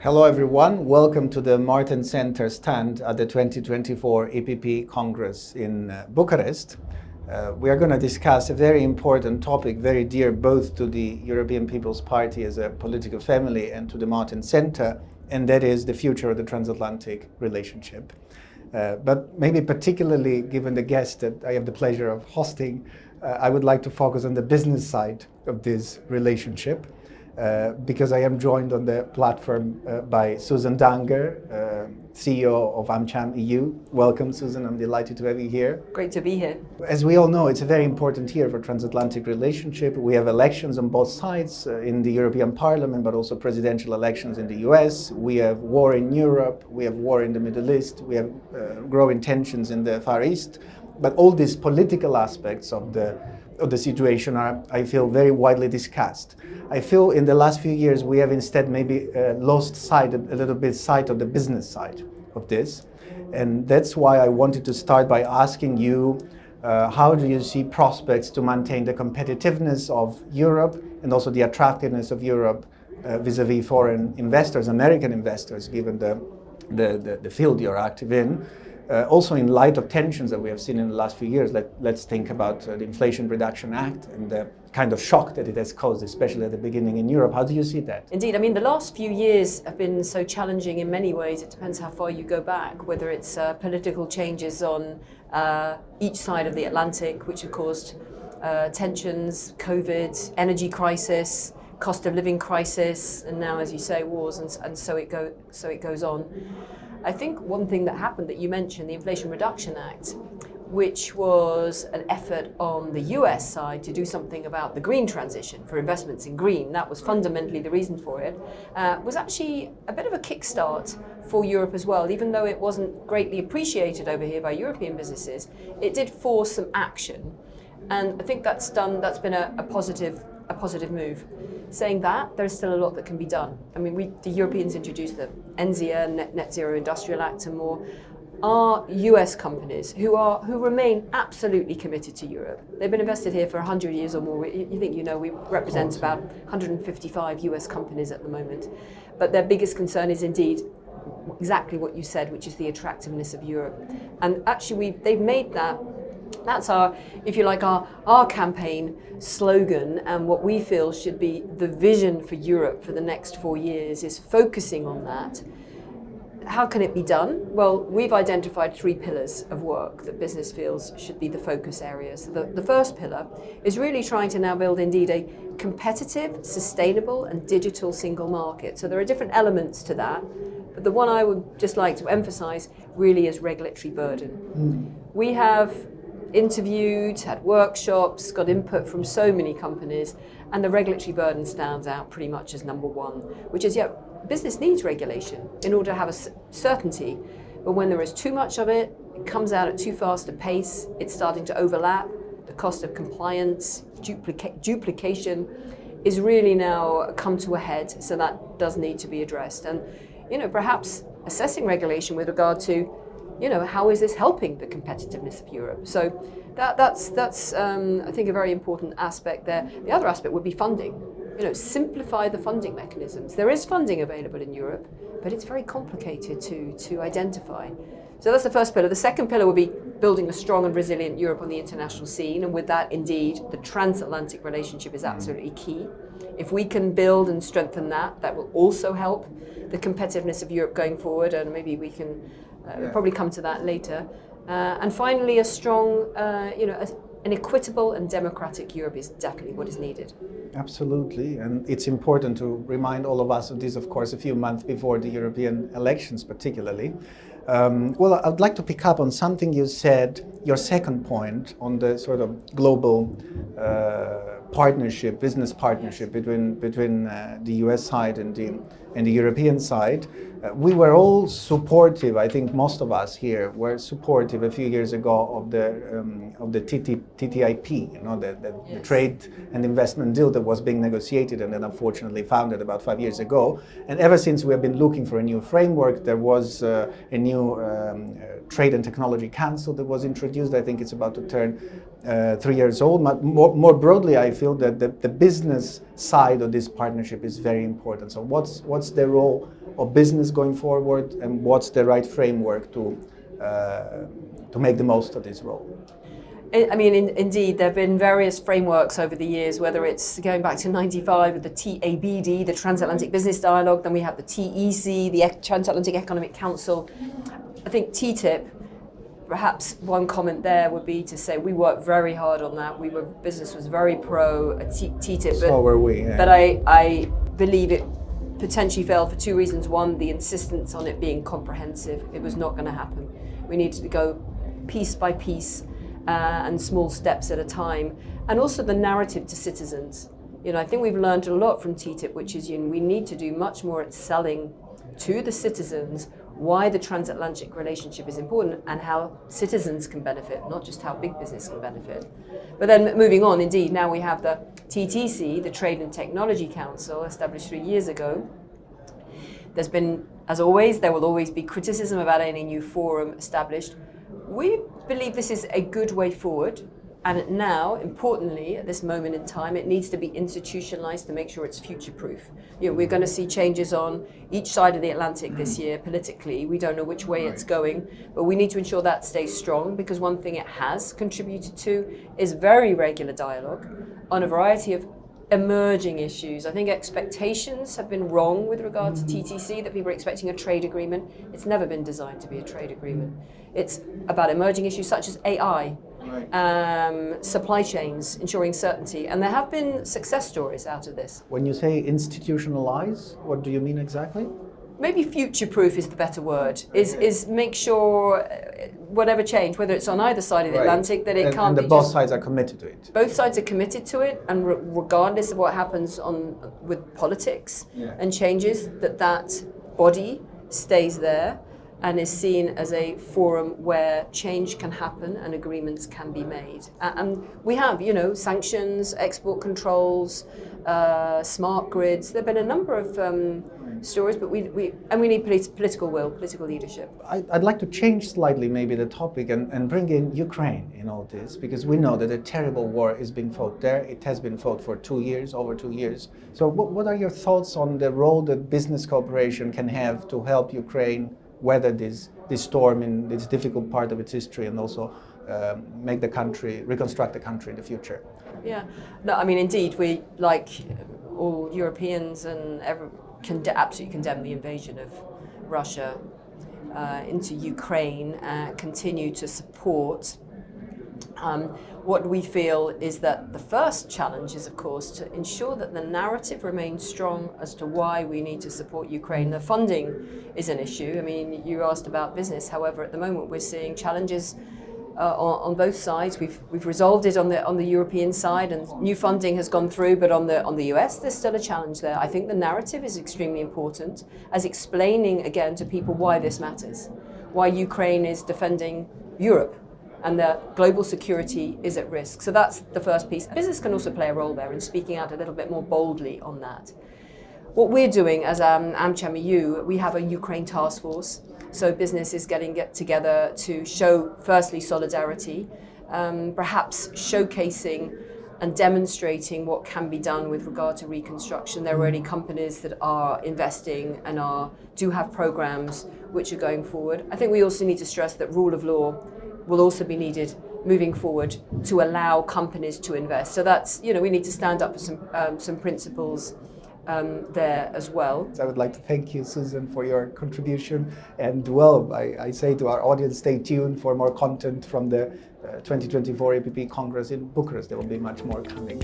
Hello everyone, welcome to the Martin Center stand at the 2024 EPP Congress in Bucharest. We are going to discuss a very important topic, very dear both to the European People's Party as a political family and to the Martin Center, and that is the future of the transatlantic relationship. But maybe particularly given the guest that I have the pleasure of hosting, I would like to focus on the business side of this relationship. Because I am joined on the platform by Susan Danger, CEO of AmCham EU. Welcome, Susan. I'm delighted to have you here. Great to be here. As we all know, it's a very important year for transatlantic relationship. We have elections on both sides in the European Parliament, but also presidential elections in the US. We have war in Europe. We have war in the Middle East. We have growing tensions in the Far East. But all these political aspects of the situation are, I feel, very widely discussed. I feel in the last few years we have instead maybe lost sight, a little bit sight of the business side of this. And that's why I wanted to start by asking you, how do you see prospects to maintain the competitiveness of Europe and also the attractiveness of Europe vis-a-vis foreign investors, American investors, given the field you're active in? Also in light of tensions that we have seen in the last few years, let's think about the Inflation Reduction Act and the kind of shock that it has caused, especially at the beginning in Europe. How do you see that? Indeed, I mean, the last few years have been so challenging in many ways. It depends how far you go back, whether it's political changes on each side of the Atlantic, which have caused tensions, COVID, energy crisis, cost of living crisis, and now, as you say, wars, and so it goes on. I think one thing that happened that you mentioned, the Inflation Reduction Act, which was an effort on the US side to do something about the green transition for investments in green, that was fundamentally the reason for it, was actually a bit of a kickstart for Europe as well. Even though it wasn't greatly appreciated over here by European businesses, it did force some action. And I think that's been a positive move. Saying that, there's still a lot that can be done. I mean, the Europeans introduced the NZIA, Net Zero Industrial Act and more. Our US companies who remain absolutely committed to Europe. They've been invested here for 100 years or more. We represent about 155 US companies at the moment. But their biggest concern is indeed exactly what you said, which is the attractiveness of Europe. And actually, they've made that's our, if you like, our campaign slogan, and what we feel should be the vision for Europe for the next 4 years is focusing on that. How can it be done? Well, we've identified 3 pillars of work that business feels should be the focus areas. So the first pillar is really trying to now build indeed a competitive, sustainable and digital single market. So there are different elements to that, but the one I would just like to emphasize really is regulatory burden. We have interviewed, had workshops, got input from so many companies, and the regulatory burden stands out pretty much as number one, which is, business needs regulation in order to have a certainty, but when there is too much of it, it comes out at too fast a pace, it's starting to overlap, the cost of compliance, duplication is really now come to a head, so that does need to be addressed. And, perhaps assessing regulation with regard to how is this helping the competitiveness of Europe? So that's I think a very important aspect there. The other aspect would be funding. Simplify the funding mechanisms. There is funding available in Europe, but it's very complicated to identify. So that's the first pillar. The second pillar would be building a strong and resilient Europe on the international scene, and with that, indeed, the transatlantic relationship is absolutely key. If we can build and strengthen that will also help the competitiveness of Europe going forward, and maybe we can we'll probably come to that later. And finally, a strong, an equitable and democratic Europe is definitely what is needed. Absolutely, and it's important to remind all of us of this, of course, a few months before the European elections particularly. Well, I'd like to pick up on something you said, your second point on the sort of global business partnership between the US side and the European side. We were all supportive. I think most of us here were supportive a few years ago of the TTIP, the trade and investment deal that was being negotiated and then unfortunately founded about 5 years ago. And ever since we have been looking for a new framework. There was a new Trade and Technology Council that was introduced. I think it's about to turn 3 years old. More broadly, I feel that the business side of this partnership is very important. So what's the role of business going forward, and what's the right framework to make the most of this role? I mean, indeed, there have been various frameworks over the years, whether it's going back to 95 with the TABD, the Transatlantic Business Dialogue, then we have the TEC, the Transatlantic Economic Council. I think TTIP, perhaps one comment there would be to say we worked very hard on that. Business was very pro TTIP. So were we. Yeah. But I believe it potentially failed for two reasons. One, the insistence on it being comprehensive. It was not going to happen. We needed to go piece by piece and small steps at a time. And also the narrative to citizens. I think we've learned a lot from TTIP, which is we need to do much more at selling to the citizens why the transatlantic relationship is important and how citizens can benefit, not just how big business can benefit. But then moving on, indeed, now we have the TTC, the Trade and Technology Council, established 3 years ago. There's been, as always, there will always be criticism about any new forum established. We believe this is a good way forward. And now, importantly, at this moment in time, it needs to be institutionalized to make sure it's future-proof. We're going to see changes on each side of the Atlantic this year politically. We don't know which way it's going, but we need to ensure that stays strong, because one thing it has contributed to is very regular dialogue on a variety of emerging issues. I think expectations have been wrong with regard to TTC, that people are expecting a trade agreement. It's never been designed to be a trade agreement. It's about emerging issues such as AI, supply chains, ensuring certainty. And there have been success stories out of this. When you say institutionalize, what do you mean exactly? Maybe future-proof is the better word, is make sure whatever change, whether it's on either side of the Atlantic, that it can't be both sides are committed to it. Both sides are committed to it, and regardless of what happens with politics and changes, that body stays there and is seen as a forum where change can happen and agreements can be made. And we have, sanctions, export controls, smart grids. There have been a number of stories, but we need political will, political leadership. I'd like to change slightly maybe the topic and bring in Ukraine in all this, because we know that a terrible war is being fought there. It has been fought for over 2 years. So what are your thoughts on the role that business cooperation can have to help Ukraine weather this storm in this difficult part of its history, and also reconstruct the country in the future? Yeah, no, I mean, indeed, we, like all Europeans and absolutely condemn the invasion of Russia into Ukraine, continue to support. What we feel is that the first challenge is, of course, to ensure that the narrative remains strong as to why we need to support Ukraine. The funding is an issue. I mean, you asked about business. However, at the moment, we're seeing challenges on both sides. We've resolved it on the European side, and new funding has gone through. But on the US, there's still a challenge there. I think the narrative is extremely important, as explaining again to people why this matters, why Ukraine is defending Europe, and that global security is at risk. So that's the first piece. Business can also play a role there in speaking out a little bit more boldly on that. What we're doing as AmCham EU, we have a Ukraine task force. So business is getting together to show, firstly, solidarity, perhaps showcasing and demonstrating what can be done with regard to reconstruction. There are already companies that are investing and do have programs which are going forward. I think we also need to stress that rule of law will also be needed moving forward to allow companies to invest. So that's, we need to stand up for some principles there as well. So I would like to thank you, Susan, for your contribution. And I say to our audience, stay tuned for more content from the 2024 EPP Congress in Bucharest. There will be much more coming.